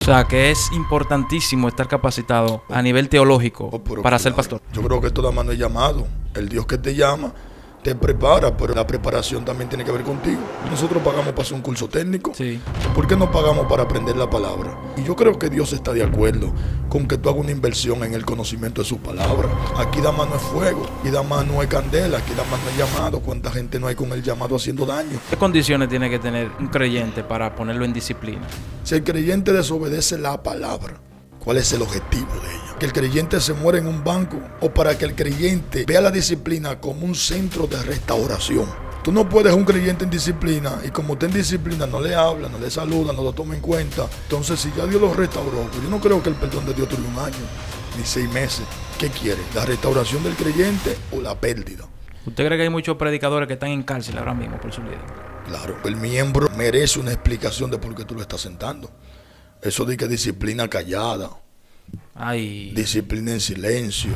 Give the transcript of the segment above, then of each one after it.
O sea, que es importantísimo estar capacitado a nivel teológico para ser pastor. Yo creo que esto da mano de llamado. El Dios que te llama te prepara, pero la preparación también tiene que ver contigo. Nosotros pagamos para hacer un curso técnico. Sí. ¿Por qué no pagamos para aprender la palabra? Y yo creo que Dios está de acuerdo con que tú hagas una inversión en el conocimiento de su palabra. Aquí da mano es fuego, y da mano es candela, aquí da mano es llamado. ¿Cuánta gente no hay con el llamado haciendo daño? ¿Qué condiciones tiene que tener un creyente para ponerlo en disciplina? Si el creyente desobedece la palabra, ¿cuál es el objetivo de ella? ¿Que el creyente se muera en un banco o para que el creyente vea la disciplina como un centro de restauración? Tú no puedes un creyente en disciplina y como está en disciplina no le habla, no le saluda, no lo toma en cuenta. Entonces si ya Dios lo restauró, pues yo no creo que el perdón de Dios dure un año ni 6 meses. ¿Qué quiere? ¿La restauración del creyente o la pérdida? ¿Usted cree que hay muchos predicadores que están en cárcel ahora mismo por su líder? Claro, el miembro merece una explicación de por qué tú lo estás sentando. Eso de que disciplina callada, Ay. disciplina en silencio.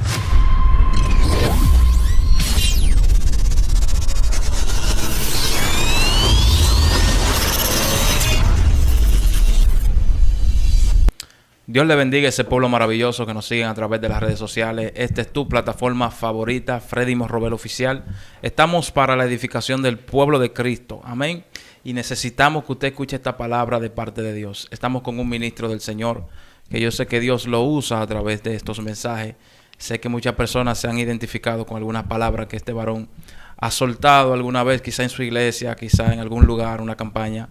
Dios le bendiga a ese pueblo maravilloso que nos siguen a través de las redes sociales. Esta es tu plataforma favorita, Freddy Morrobel Oficial. Estamos para la edificación del pueblo de Cristo. Amén. Y necesitamos que usted escuche esta palabra de parte de Dios. Estamos con un ministro del Señor, que yo sé que Dios lo usa a través de estos mensajes. Sé que muchas personas se han identificado con algunas palabras que este varón ha soltado alguna vez, quizá en su iglesia, quizá en algún lugar, una campaña.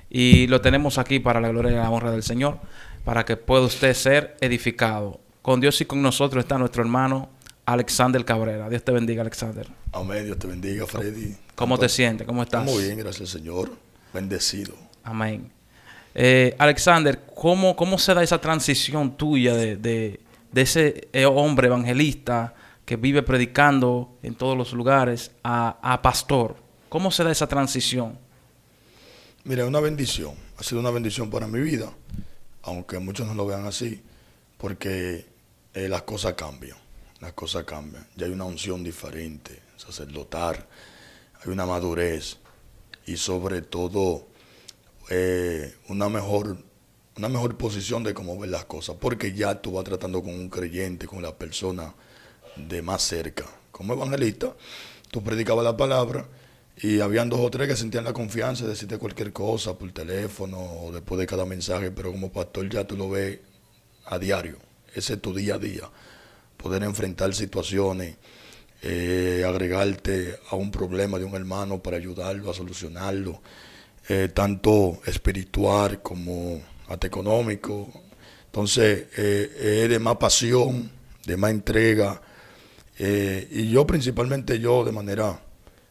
Y lo tenemos aquí para la gloria y la honra del Señor, para que pueda usted ser edificado. Con Dios y con nosotros está nuestro hermano Alexander Cabrera. Dios te bendiga, Alexander. Amén, Dios te bendiga, Freddy. ¿Cómo te sientes? ¿Cómo estás? Muy bien, gracias al Señor. Bendecido. Amén. Alexander, ¿cómo se da esa transición tuya de ese hombre evangelista que vive predicando en todos los lugares a pastor? ¿Cómo se da esa transición? Mira, una bendición. Ha sido una bendición para mi vida, aunque muchos no lo vean así, porque las cosas cambian. Las cosas cambian. Ya hay una unción diferente, sacerdotal, hay una madurez y sobre todo una mejor posición de cómo ver las cosas, porque ya tú vas tratando con un creyente, con la persona de más cerca. Como evangelista, tú predicabas la palabra y habían 2 o 3 que sentían la confianza de decirte cualquier cosa por teléfono o después de cada mensaje, pero como pastor ya tú lo ves a diario. Ese es tu día a día. Poder enfrentar situaciones, agregarte a un problema de un hermano para ayudarlo a solucionarlo, tanto espiritual como hasta económico. Entonces, es de más pasión, de más entrega. Y yo principalmente de manera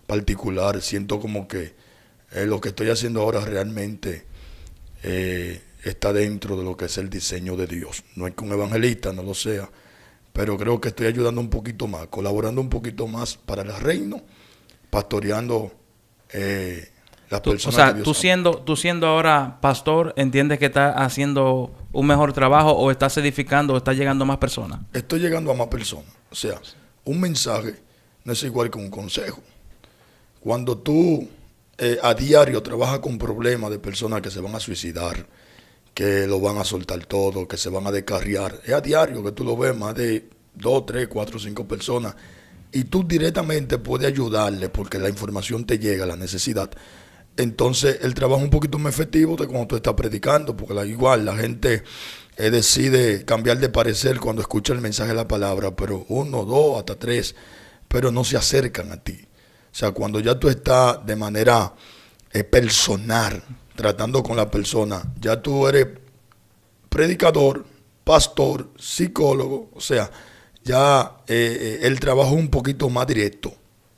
particular, siento como que lo que estoy haciendo ahora realmente está dentro de lo que es el diseño de Dios. No es que un evangelista no lo sea, pero creo que estoy ayudando un poquito más, colaborando un poquito más para el reino, pastoreando las personas. O sea, que Dios tú siendo ahora pastor, ¿entiendes que estás haciendo un mejor trabajo o estás edificando o estás llegando a más personas? Estoy llegando a más personas. O sea, un mensaje no es igual que un consejo. Cuando tú a diario trabajas con problemas de personas que se van a suicidar, que lo van a soltar todo, que se van a descarriar, es a diario que tú lo ves más de 2, 3, 4, 5 personas y tú directamente puedes ayudarle porque la información te llega, la necesidad. Entonces el trabajo es un poquito más efectivo de cuando tú estás predicando, porque igual la gente decide cambiar de parecer cuando escucha el mensaje de la palabra, pero 1, 2, hasta 3, pero no se acercan a ti. O sea, cuando ya tú estás de manera personal, tratando con la persona, ya tú eres predicador, pastor, psicólogo, o sea, ya el trabajo es un poquito más directo,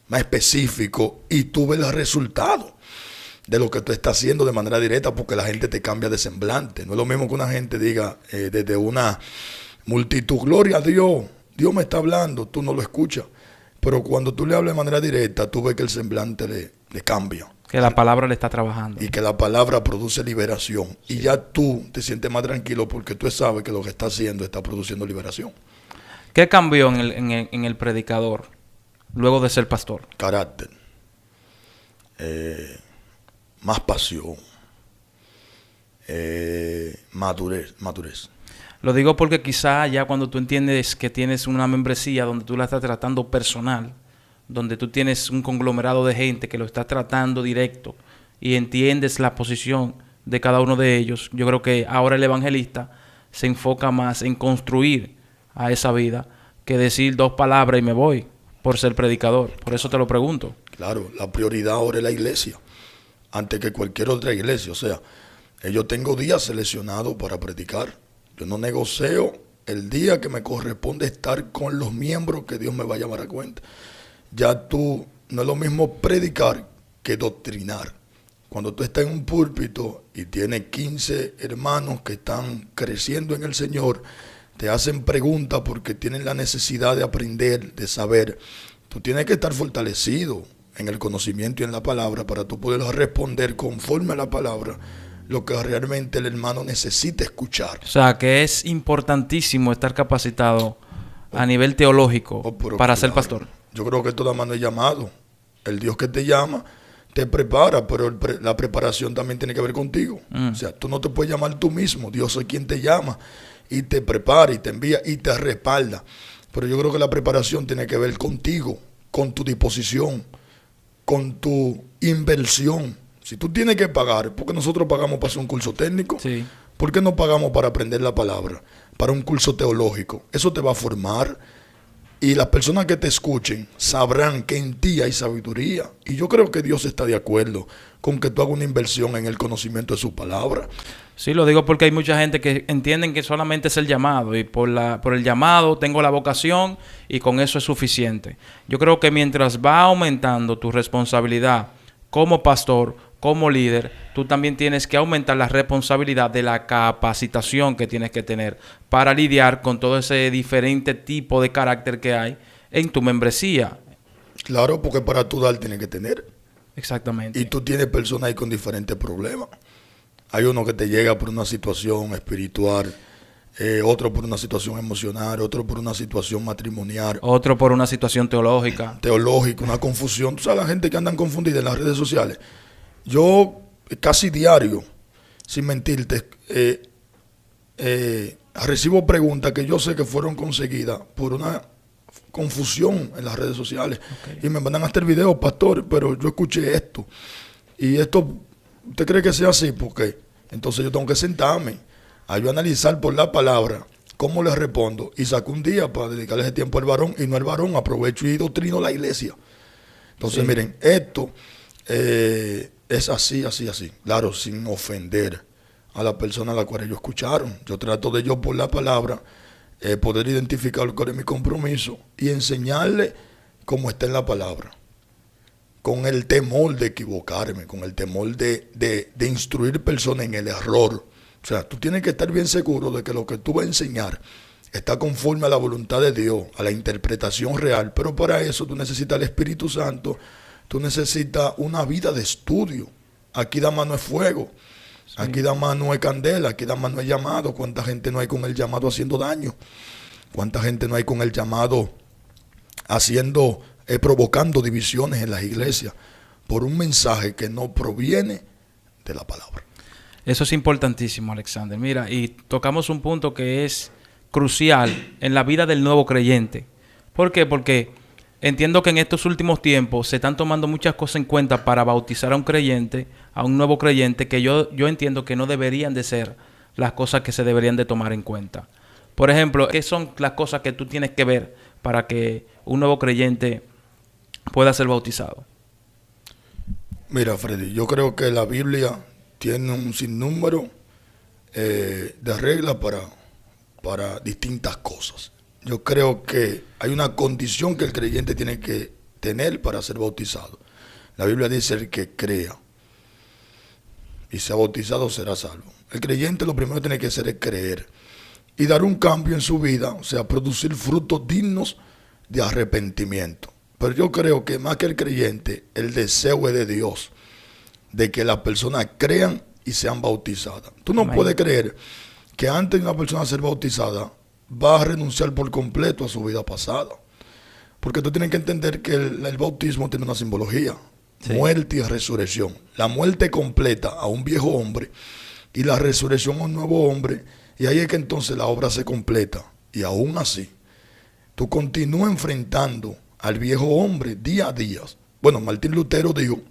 más específico, y tú ves el resultado de lo que tú estás haciendo de manera directa, porque la gente te cambia de semblante. No es lo mismo que una gente diga desde una multitud, gloria a Dios, Dios me está hablando, tú no lo escuchas. Pero cuando tú le hablas de manera directa, tú ves que el semblante le cambia. Que la palabra le está trabajando. Y que la palabra produce liberación. Sí. Y ya tú te sientes más tranquilo porque tú sabes que lo que está haciendo está produciendo liberación. ¿Qué cambió en el predicador luego de ser pastor? Carácter. Más pasión. madurez. Lo digo porque quizá ya cuando tú entiendes que tienes una membresía donde tú la estás tratando personal, donde tú tienes un conglomerado de gente que lo está tratando directo y entiendes la posición de cada uno de ellos, yo creo que ahora el evangelista se enfoca más en construir a esa vida que decir 2 palabras y me voy por ser predicador. Por eso te lo pregunto. Claro, la prioridad ahora es la iglesia, antes que cualquier otra iglesia. O sea, yo tengo días seleccionados para predicar. Yo no negocio el día que me corresponde estar con los miembros que Dios me va a llamar a cuenta. Ya tú, no es lo mismo predicar que doctrinar. Cuando tú estás en un púlpito y tienes 15 hermanos que están creciendo en el Señor, te hacen preguntas porque tienen la necesidad de aprender, de saber. Tú tienes que estar fortalecido en el conocimiento y en la palabra para tú poder responder conforme a la palabra lo que realmente el hermano necesita escuchar. O sea, que es importantísimo estar capacitado a nivel teológico para ser pastor. Yo creo que toda mano es llamado. El Dios que te llama te prepara, pero la preparación también tiene que ver contigo. O sea, tú no te puedes llamar tú mismo. Dios es quien te llama y te prepara y te envía y te respalda. Pero yo creo que la preparación tiene que ver contigo, con tu disposición, con tu inversión. Si tú tienes que pagar, porque nosotros pagamos para hacer un curso técnico, Sí. ¿por qué no pagamos para aprender la palabra? Para un curso teológico. Eso te va a formar y las personas que te escuchen sabrán que en ti hay sabiduría. Y yo creo que Dios está de acuerdo con que tú hagas una inversión en el conocimiento de su palabra. Sí, lo digo porque hay mucha gente que entienden que solamente es el llamado y por el llamado tengo la vocación y con eso es suficiente. Yo creo que mientras va aumentando tu responsabilidad como pastor, como líder, tú también tienes que aumentar la responsabilidad de la capacitación que tienes que tener para lidiar con todo ese diferente tipo de carácter que hay en tu membresía. Claro, porque para tú dar tienes que tener. Exactamente. Y tú tienes personas ahí con diferentes problemas. Hay uno que te llega por una situación espiritual, otro por una situación emocional, otro por una situación matrimonial. Otro por una situación teológica. Teológica, una confusión. Tú sabes, la gente que andan confundida en las redes sociales. Yo casi diario, sin mentirte, recibo preguntas que yo sé que fueron conseguidas por una confusión en las redes sociales. Okay. Y me mandan hasta el video, pastor, pero yo escuché esto. Y esto, ¿usted cree que sea así? Porque entonces yo tengo que sentarme a yo analizar por la palabra cómo le respondo. Y saco un día para dedicarle ese tiempo al varón. Y no al varón, aprovecho y doctrino la iglesia. Entonces, sí, miren, esto es así. Claro, sin ofender a la persona a la cual ellos escucharon. Yo trato de yo por la palabra poder identificar cuál es mi compromiso y enseñarle cómo está en la palabra. Con el temor de equivocarme, con el temor de instruir personas en el error. O sea, tú tienes que estar bien seguro de que lo que tú vas a enseñar está conforme a la voluntad de Dios, a la interpretación real. Pero para eso tú necesitas el Espíritu Santo, tú necesitas una vida de estudio. Aquí da mano es fuego, sí. Aquí da mano es candela, aquí da mano es llamado. ¿Cuánta gente no hay con el llamado haciendo daño? ¿Cuánta gente no hay con el llamado haciendo, provocando divisiones en las iglesias por un mensaje que no proviene de la palabra? Eso es importantísimo, Alexander. Mira, y tocamos un punto que es crucial en la vida del nuevo creyente. ¿Por qué? Porque entiendo que en estos últimos tiempos se están tomando muchas cosas en cuenta para bautizar a un creyente, a un nuevo creyente, que yo entiendo que no deberían de ser las cosas que se deberían de tomar en cuenta. Por ejemplo, ¿qué son las cosas que tú tienes que ver para que un nuevo creyente pueda ser bautizado? Mira, Freddy, yo creo que la Biblia tiene un sinnúmero de reglas para distintas cosas. Yo creo que hay una condición que el creyente tiene que tener para ser bautizado. La Biblia dice: el que crea y sea bautizado será salvo. El creyente lo primero que tiene que hacer es creer y dar un cambio en su vida, o sea, producir frutos dignos de arrepentimiento. Pero yo creo que más que el creyente, el deseo es de Dios, de que las personas crean y sean bautizadas. Tú no puedes creer que antes de una persona ser bautizada va a renunciar por completo a su vida pasada. Porque tú tienes que entender que el bautismo tiene una simbología. Sí. Muerte y resurrección. La muerte completa a un viejo hombre y la resurrección a un nuevo hombre, y ahí es que entonces la obra se completa. Y aún así, tú continúas enfrentando al viejo hombre día a día. Bueno, Martín Lutero dijo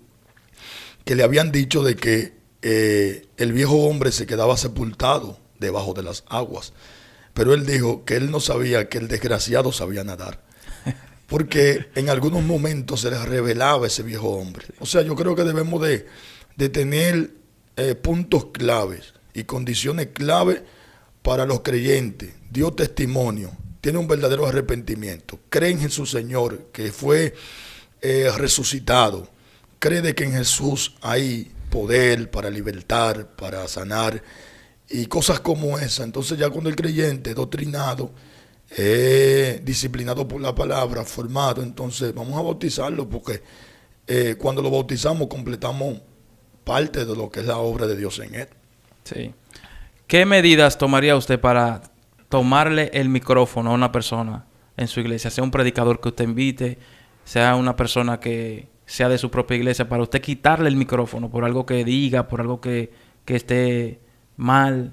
que le habían dicho de que el viejo hombre se quedaba sepultado debajo de las aguas, pero él dijo que él no sabía que el desgraciado sabía nadar, porque en algunos momentos se les revelaba ese viejo hombre. O sea, yo creo que debemos de tener puntos claves y condiciones claves para los creyentes. Dio testimonio, tiene un verdadero arrepentimiento, cree en Jesús Señor, que fue resucitado, cree de que en Jesús hay poder para libertar, para sanar y cosas como esa. Entonces ya cuando el creyente es doctrinado, disciplinado por la palabra, formado, entonces vamos a bautizarlo, porque cuando lo bautizamos completamos parte de lo que es la obra de Dios en él. Sí. ¿Qué medidas tomaría usted para tomarle el micrófono a una persona en su iglesia? Sea un predicador que usted invite, sea una persona que sea de su propia iglesia, para usted quitarle el micrófono por algo que diga, por algo que esté mal.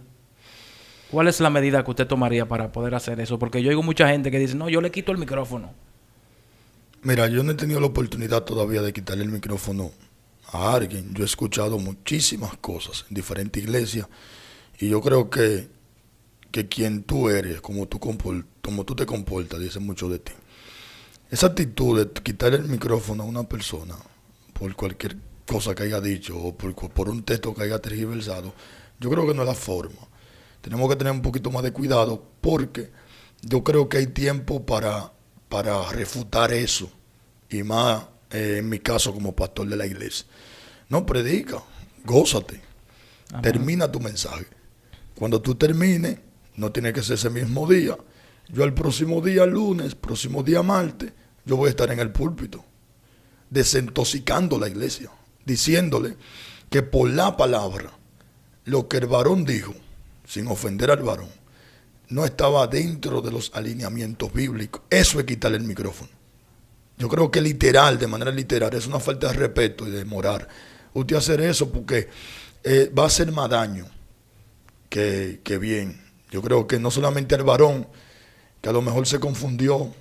¿Cuál es la medida que usted tomaría para poder hacer eso? Porque yo oigo mucha gente que dice, no, yo le quito el micrófono. Mira, yo no he tenido la oportunidad todavía de quitarle el micrófono a alguien. Yo he escuchado muchísimas cosas en diferentes iglesias y yo creo que quien tú eres, como tú te comportas, dice mucho de ti. Esa actitud de quitar el micrófono a una persona por cualquier cosa que haya dicho o por un texto que haya tergiversado, yo creo que no es la forma. Tenemos que tener un poquito más de cuidado, porque yo creo que hay tiempo para refutar eso, y más en mi caso como pastor de la iglesia. No, predica, gózate, ajá, termina tu mensaje. Cuando tú termines, no tiene que ser ese mismo día. Yo el próximo día lunes, próximo día martes, yo voy a estar en el púlpito, desintoxicando la iglesia, diciéndole que por la palabra, lo que el varón dijo, sin ofender al varón, no estaba dentro de los alineamientos bíblicos. Eso es quitarle el micrófono. Yo creo que literal, de manera literal, es una falta de respeto y de moral usted hacer eso, porque va a hacer más daño que bien. Yo creo que no solamente al varón, que a lo mejor se confundió,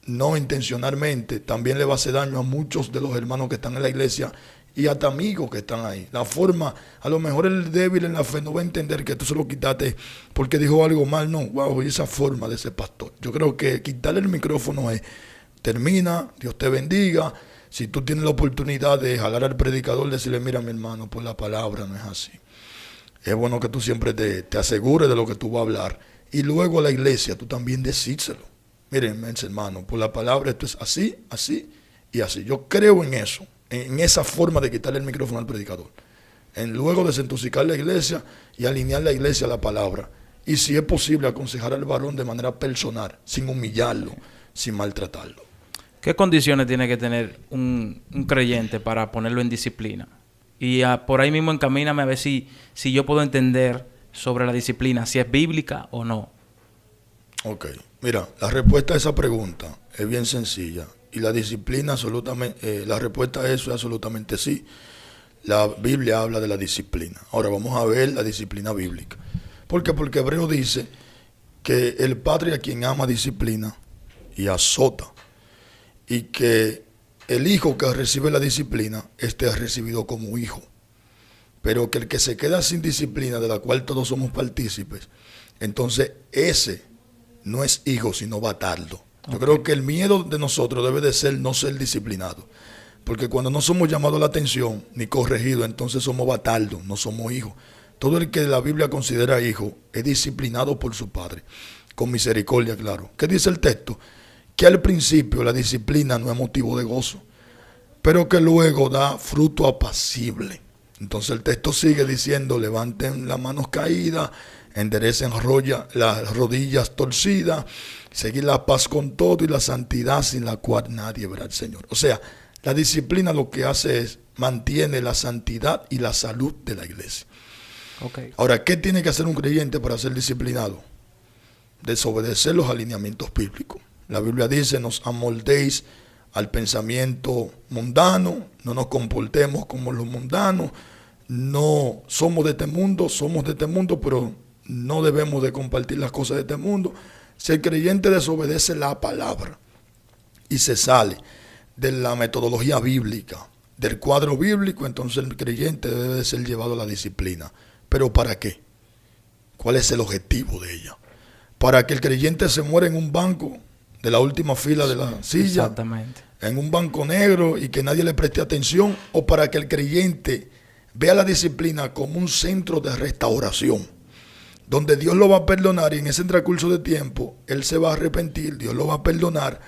no intencionalmente, también le va a hacer daño a muchos de los hermanos que están en la iglesia y hasta amigos que están ahí. La forma, a lo mejor el débil en la fe no va a entender que tú se lo quitaste porque dijo algo mal, no, wow, y esa forma de ese pastor. Yo creo que quitarle el micrófono es, termina, Dios te bendiga. Si tú tienes la oportunidad de jalar al predicador, decirle, mira mi hermano, por la palabra no es así. Es bueno que tú siempre te asegures de lo que tú vas a hablar. Y luego a la iglesia, tú también decírselo. Miren, hermano, por la palabra esto es así, así y así. Yo creo en eso, en esa forma de quitarle el micrófono al predicador. En luego desintoxicar la iglesia y alinear la iglesia a la palabra. Y si es posible, aconsejar al varón de manera personal, sin humillarlo, sin maltratarlo. ¿Qué condiciones tiene que tener un creyente para ponerlo en disciplina? Y por ahí mismo encamíname a ver si yo puedo entender sobre la disciplina, si es bíblica o no. Ok, mira, la respuesta a esa pregunta es bien sencilla. Y la disciplina absolutamente, la respuesta a eso es absolutamente sí. La Biblia habla de la disciplina. Ahora vamos a ver la disciplina bíblica. ¿Por qué? Porque Hebreo dice que el padre a quien ama disciplina y azota, y que el hijo que recibe la disciplina esté recibido como hijo. Pero que el que se queda sin disciplina, de la cual todos somos partícipes, entonces ese no es hijo, sino bastardo. Yo creo que el miedo de nosotros debe de ser no ser disciplinado. Porque cuando no somos llamados a la atención ni corregidos, entonces somos bastardos, no somos hijos. Todo el que la Biblia considera hijo es disciplinado por su padre, con misericordia, claro. ¿Qué dice el texto? Que al principio la disciplina no es motivo de gozo, pero que luego da fruto apacible. Entonces el texto sigue diciendo, levanten las manos caídas, enderecen las rodillas torcidas, seguir la paz con todo y la santidad sin la cual nadie verá al Señor. O sea, la disciplina lo que hace es mantiene la santidad y la salud de la iglesia. Okay. Ahora, ¿qué tiene que hacer un creyente para ser disciplinado? Desobedecer los alineamientos bíblicos. La Biblia dice, nos amoldéis al pensamiento mundano, no nos comportemos como los mundanos, no somos de este mundo, pero no debemos de compartir las cosas de este mundo. Si el creyente desobedece la palabra y se sale de la metodología bíblica, del cuadro bíblico, entonces el creyente debe de ser llevado a la disciplina. ¿Pero para qué? ¿Cuál es el objetivo de ella? ¿Para que el creyente se muera en un banco de la última fila de la silla? Exactamente. En un banco negro y que nadie le preste atención, o para que el creyente vea la disciplina como un centro de restauración, donde Dios lo va a perdonar y en ese transcurso de tiempo él se va a arrepentir, Dios lo va a perdonar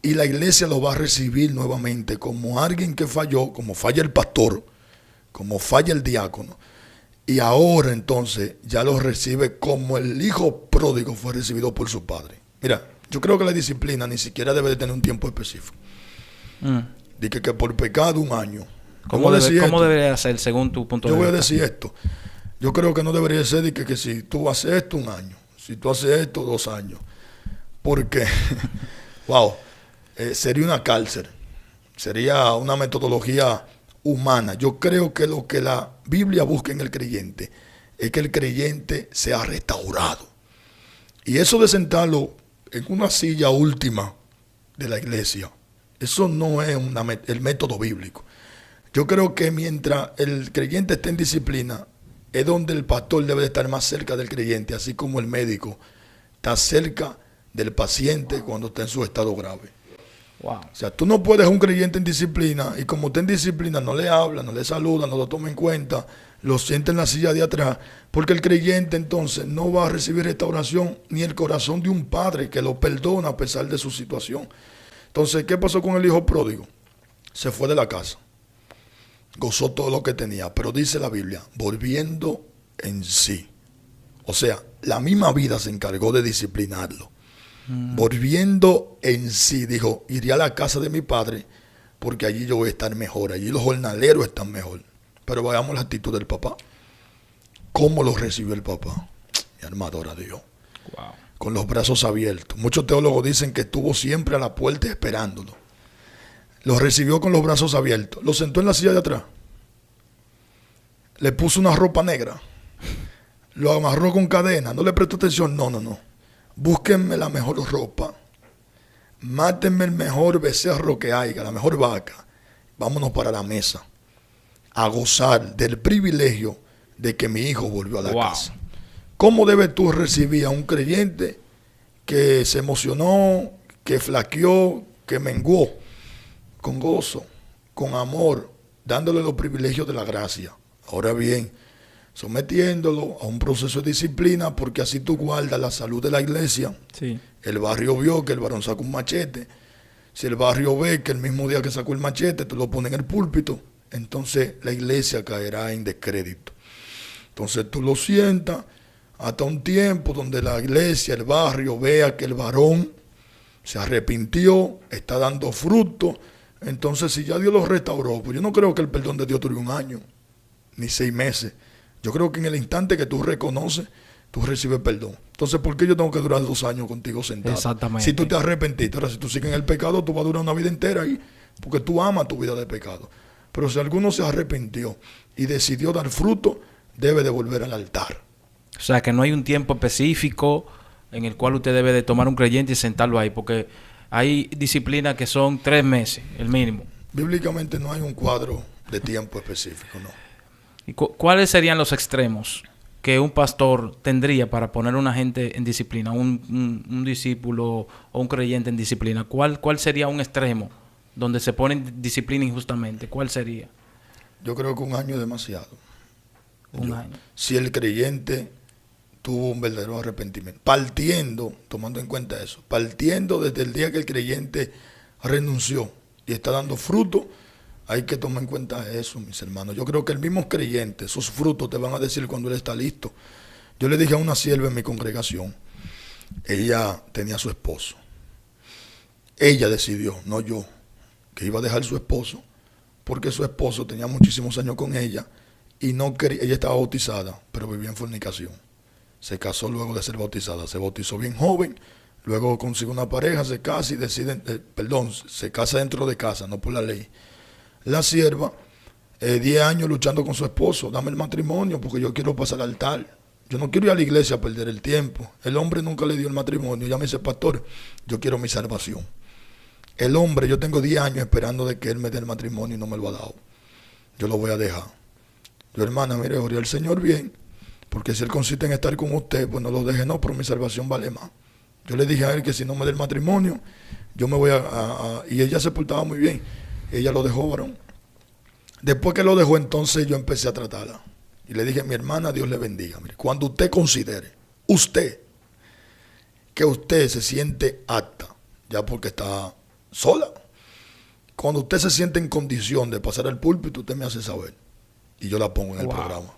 y la iglesia lo va a recibir nuevamente como alguien que falló, como falla el pastor, como falla el diácono, y ahora entonces ya lo recibe como el hijo pródigo fue recibido por su padre. Mira, yo creo que la disciplina ni siquiera debe de tener un tiempo específico. Dice que por pecado 1 año. ¿Cómo debería ser según tu punto de vista? Yo voy a decir esto. Yo creo que no debería ser de que si tú haces esto 1 año, si tú haces esto 2 años. Porque, wow, sería una cárcel. Sería una metodología humana. Yo creo que lo que la Biblia busca en el creyente es que el creyente sea restaurado. Y eso de sentarlo en una silla última de la iglesia, eso no es el método bíblico. Yo creo que mientras el creyente esté en disciplina, es donde el pastor debe de estar más cerca del creyente, así como el médico está cerca del paciente cuando está en su estado grave. Wow. O sea, tú no puedes a un creyente en disciplina y como está en disciplina no le habla, no le saluda, no lo toma en cuenta, lo sienta en la silla de atrás, porque el creyente entonces no va a recibir restauración ni el corazón de un padre que lo perdona a pesar de su situación. Entonces, ¿qué pasó con el hijo pródigo? Se fue de la casa, gozó todo lo que tenía, pero dice la Biblia, volviendo en sí. O sea, la misma vida se encargó de disciplinarlo. Volviendo en sí, dijo, iré a la casa de mi padre porque allí yo voy a estar mejor, allí los jornaleros están mejor. Pero veamos la actitud del papá. ¿Cómo lo recibió el papá? Mi alma adora a Dios. Wow. Con los brazos abiertos. Muchos teólogos dicen que estuvo siempre a la puerta esperándolo. Lo recibió con los brazos abiertos. Lo sentó en la silla de atrás. Le puso una ropa negra. Lo amarró con cadena. No le prestó atención. No. Búsquenme la mejor ropa. Mátenme el mejor becerro que haya, la mejor vaca. Vámonos para la mesa a gozar del privilegio de que mi hijo volvió a la casa. ¿Cómo debes tú recibir a un creyente que se emocionó, que flaqueó, que menguó? Con gozo, con amor, dándole los privilegios de la gracia. Ahora bien, sometiéndolo a un proceso de disciplina, porque así tú guardas la salud de la iglesia. Sí. El barrio vio que el varón sacó un machete. Si el barrio ve que el mismo día que sacó el machete te lo pone en el púlpito, entonces la iglesia caerá en descrédito. Entonces tú lo sientas hasta un tiempo donde la iglesia, el barrio, vea que el varón se arrepintió, está dando fruto. Entonces si ya Dios lo restauró, pues yo no creo que el perdón de Dios dure 1 año, ni 6 meses. Yo creo que en el instante que tú reconoces, tú recibes perdón. Entonces, ¿por qué yo tengo que durar 2 años contigo sentado? Exactamente. Si tú te arrepentiste, ahora si tú sigues en el pecado, tú vas a durar una vida entera ahí, porque tú amas tu vida de pecado. Pero si alguno se arrepintió y decidió dar fruto, debe de volver al altar. O sea, que no hay un tiempo específico en el cual usted debe de tomar un creyente y sentarlo ahí, porque hay disciplinas que son 3 meses, el mínimo. Bíblicamente no hay un cuadro de tiempo específico, no. ¿Y cuáles serían los extremos que un pastor tendría para poner a una gente en disciplina, un discípulo o un creyente en disciplina? ¿Cuál sería un extremo donde se pone en disciplina injustamente? ¿Cuál sería? Yo creo que 1 año es demasiado. Un año. Si el creyente tuvo un verdadero arrepentimiento, tomando en cuenta eso, partiendo desde el día que el creyente renunció y está dando fruto, hay que tomar en cuenta eso, mis hermanos. Yo creo que el mismo creyente, sus frutos te van a decir cuando él está listo. Yo le dije a una sierva en mi congregación, ella tenía a su esposo. Ella decidió, no yo, que iba a dejar a su esposo, porque su esposo tenía muchísimos años con ella y no quería, ella estaba bautizada, pero vivía en fornicación. Se casó luego de ser bautizada, se bautizó bien joven, luego consigue una pareja, se casa y deciden, se casa dentro de casa, no por la ley. La sierva 10 años luchando con su esposo, dame el matrimonio porque yo quiero pasar al altar. Yo no quiero ir a la iglesia a perder el tiempo. El hombre nunca le dio el matrimonio. Ya me dice, pastor, yo quiero mi salvación. El hombre, yo tengo 10 años esperando de que él me dé el matrimonio y no me lo ha dado. Yo lo voy a dejar. Yo, hermana, mire, ore al Señor bien, porque si él consiste en estar con usted, pues no lo deje, no, pero mi salvación vale más. Yo le dije a él que si no me da el matrimonio, yo me voy y ella se portaba muy bien. Ella lo dejó, varón. Después que lo dejó, entonces yo empecé a tratarla. Y le dije, mi hermana, Dios le bendiga. Mire, cuando usted considere, que usted se siente apta, ya porque está sola, cuando usted se siente en condición de pasar al púlpito, usted me hace saber. Y yo la pongo en el programa.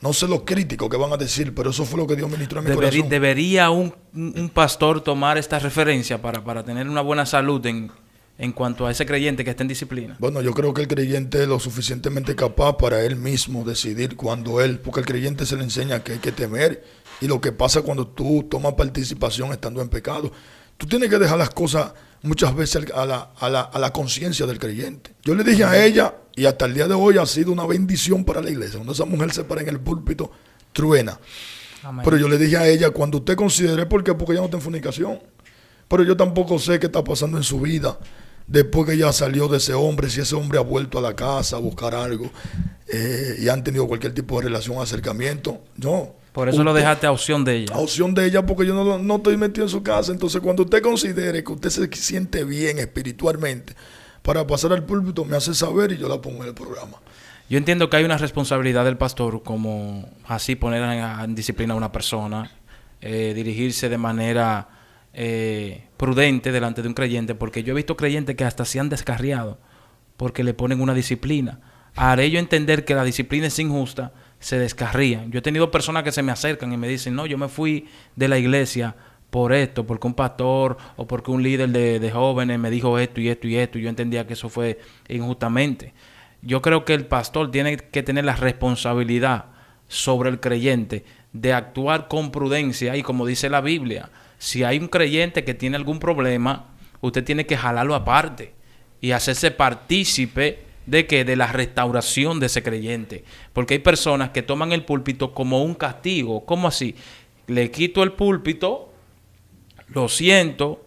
No sé lo crítico que van a decir, pero eso fue lo que Dios ministró en mi corazón. ¿Debería un pastor tomar esta referencia para tener una buena salud en cuanto a ese creyente que está en disciplina? Bueno, yo creo que el creyente es lo suficientemente capaz para él mismo decidir porque el creyente se le enseña que hay que temer, y lo que pasa cuando tú tomas participación estando en pecado. Tú tienes que dejar las cosas muchas veces a la conciencia del creyente. Yo le dije a ella, y hasta el día de hoy ha sido una bendición para la iglesia. Cuando esa mujer se para en el púlpito, truena. Amén. Pero yo le dije a ella, cuando usted considere, ¿por qué? Porque ella no está en fornicación. Pero yo tampoco sé qué está pasando en su vida después que ella salió de ese hombre, si ese hombre ha vuelto a la casa a buscar algo y han tenido cualquier tipo de relación, acercamiento. No. Por eso lo dejaste a opción de ella. A opción de ella, porque yo no estoy metido en su casa. Entonces, cuando usted considere que usted se siente bien espiritualmente para pasar al púlpito, me hace saber y yo la pongo en el programa. Yo entiendo que hay una responsabilidad del pastor, como así poner en disciplina a una persona, dirigirse de manera prudente delante de un creyente, porque yo he visto creyentes que hasta se han descarriado porque le ponen una disciplina. Haré yo entender que la disciplina es injusta, se descarrían. Yo he tenido personas que se me acercan y me dicen, no, yo me fui de la iglesia por esto, porque un pastor o porque un líder de jóvenes me dijo esto y esto y esto, y yo entendía que eso fue injustamente. Yo creo que el pastor tiene que tener la responsabilidad sobre el creyente de actuar con prudencia, y como dice la Biblia, si hay un creyente que tiene algún problema, usted tiene que jalarlo aparte y hacerse partícipe ¿de qué? De la restauración de ese creyente. Porque hay personas que toman el púlpito como un castigo. ¿Cómo así? Le quito el púlpito, lo siento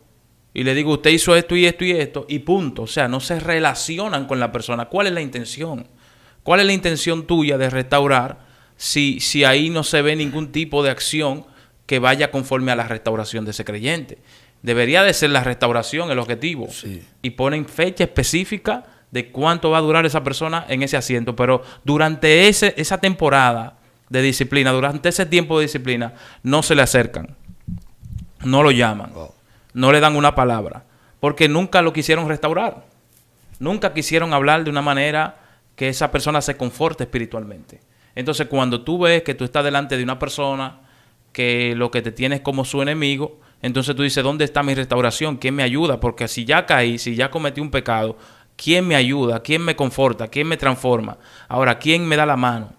y le digo, usted hizo esto y esto y esto, y punto. O sea, no se relacionan con la persona. ¿Cuál es la intención? ¿Cuál es la intención tuya de restaurar si ahí no se ve ningún tipo de acción que vaya conforme a la restauración de ese creyente? Debería de ser la restauración el objetivo. Sí. Y ponen fecha específica de cuánto va a durar esa persona en ese asiento, pero durante esa temporada de disciplina, durante ese tiempo de disciplina, no se le acercan, no lo llaman, no le dan una palabra, porque nunca lo quisieron restaurar, nunca quisieron hablar de una manera que esa persona se conforte espiritualmente. Entonces, cuando tú ves que tú estás delante de una persona que lo que te tiene es como su enemigo, entonces tú dices, ¿dónde está mi restauración? ¿Quién me ayuda? Porque si ya caí, si ya cometí un pecado, ¿quién me ayuda? ¿Quién me conforta? ¿Quién me transforma? Ahora, ¿quién me da la mano?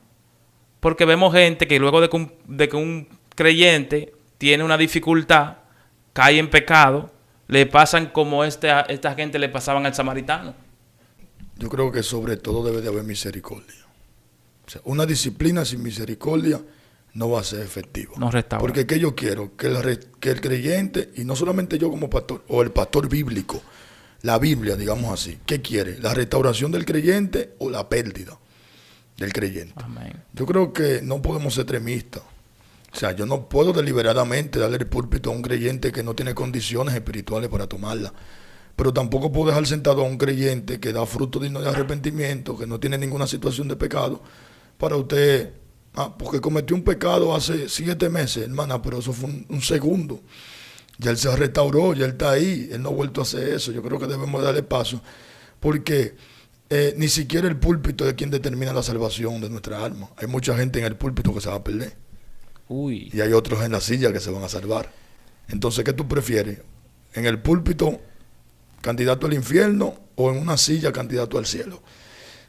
Porque vemos gente que luego de que un creyente tiene una dificultad, cae en pecado, le pasan como esta gente le pasaban al samaritano. Yo creo que sobre todo debe de haber misericordia. O sea, una disciplina sin misericordia no va a ser efectiva. No restaura. Porque ¿qué yo quiero? Que el creyente, y no solamente yo como pastor, o el pastor bíblico, la Biblia, digamos así, ¿qué quiere? ¿La restauración del creyente o la pérdida del creyente? Amén. Yo creo que no podemos ser extremistas. O sea, yo no puedo deliberadamente darle el púlpito a un creyente que no tiene condiciones espirituales para tomarla. Pero tampoco puedo dejar sentado a un creyente que da fruto digno de arrepentimiento, que no tiene ninguna situación de pecado, para usted, porque cometió un pecado hace 7 meses, hermana, pero eso fue un segundo. Ya él se restauró, ya él está ahí, él no ha vuelto a hacer eso. Yo creo que debemos darle paso, porque ni siquiera el púlpito es quien determina la salvación de nuestra alma. Hay mucha gente en el púlpito que se va a perder. Uy. Y hay otros en la silla que se van a salvar. Entonces, ¿qué tú prefieres? ¿En el púlpito, candidato al infierno, o en una silla, candidato al cielo?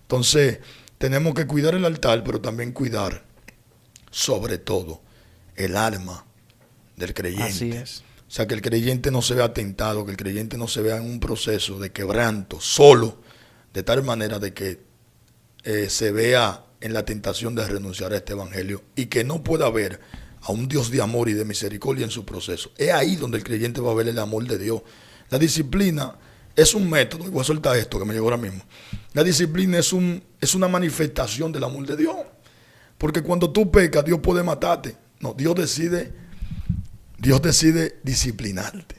Entonces, tenemos que cuidar el altar, pero también cuidar, sobre todo, el alma del creyente. Así es. O sea, que el creyente no se vea tentado, que el creyente no se vea en un proceso de quebranto solo, de tal manera de que se vea en la tentación de renunciar a este evangelio y que no pueda ver a un Dios de amor y de misericordia en su proceso. Es ahí donde el creyente va a ver el amor de Dios. La disciplina es un método, y voy a soltar esto que me llegó ahora mismo. La disciplina es una manifestación del amor de Dios. Porque cuando tú pecas, Dios puede matarte. No, Dios decide disciplinarte.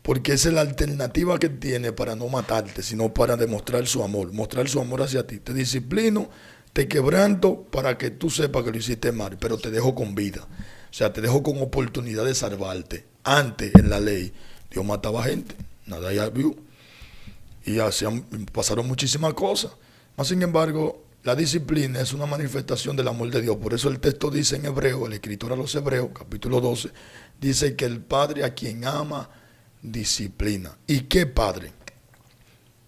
Porque esa es la alternativa que tiene para no matarte, sino para demostrar su amor, mostrar su amor hacia ti. Te disciplino, te quebranto para que tú sepas que lo hiciste mal, pero te dejo con vida. O sea, te dejo con oportunidad de salvarte. Antes, en la ley, Dios mataba gente, nada ya vio. Y pasaron muchísimas cosas. Mas, sin embargo, la disciplina es una manifestación del amor de Dios. Por eso el texto dice en Hebreo, el escritor a los Hebreos, capítulo 12, dice que el Padre a quien ama, disciplina. ¿Y qué padre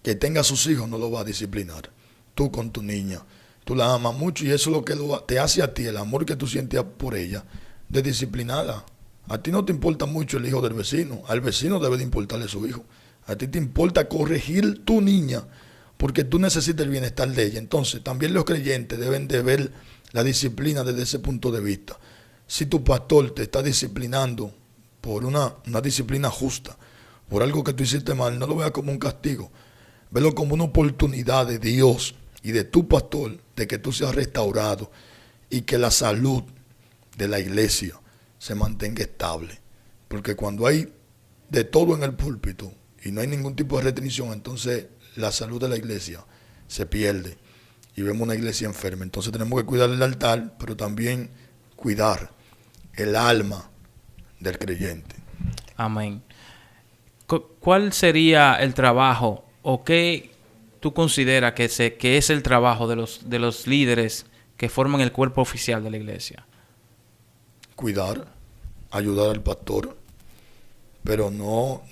que tenga a sus hijos no lo va a disciplinar? Tú con tu niña, tú la amas mucho y eso es lo que te hace a ti, el amor que tú sientes por ella, de disciplinarla. A ti no te importa mucho el hijo del vecino, al vecino debe de importarle su hijo. A ti te importa corregir tu niña porque tú necesitas el bienestar de ella. Entonces también los creyentes deben de ver la disciplina desde ese punto de vista. Si tu pastor te está disciplinando por una disciplina justa, por algo que tú hiciste mal, no lo veas como un castigo, velo como una oportunidad de Dios y de tu pastor, de que tú seas restaurado y que la salud de la iglesia se mantenga estable. Porque cuando hay de todo en el púlpito y no hay ningún tipo de restricción, entonces la salud de la iglesia se pierde y vemos una iglesia enferma. Entonces tenemos que cuidar el altar, pero también cuidar el alma del creyente. Amén. ¿Cuál sería el trabajo o qué tú consideras que es el trabajo de los líderes que forman el cuerpo oficial de la iglesia? Cuidar, ayudar al pastor, pero no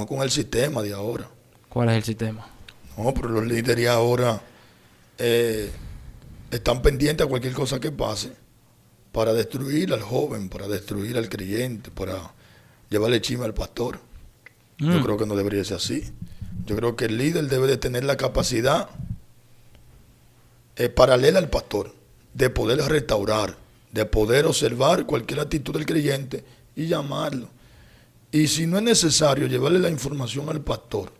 con el sistema de ahora. ¿Cuál es el sistema? No, pero los líderes ahora están pendientes a cualquier cosa que pase para destruir al joven, para destruir al creyente, para llevarle chisme al pastor. Yo creo que no debería ser así. Yo creo que el líder debe de tener la capacidad paralela al pastor, de poder restaurar, de poder observar cualquier actitud del creyente y llamarlo. Y si no es necesario llevarle la información al pastor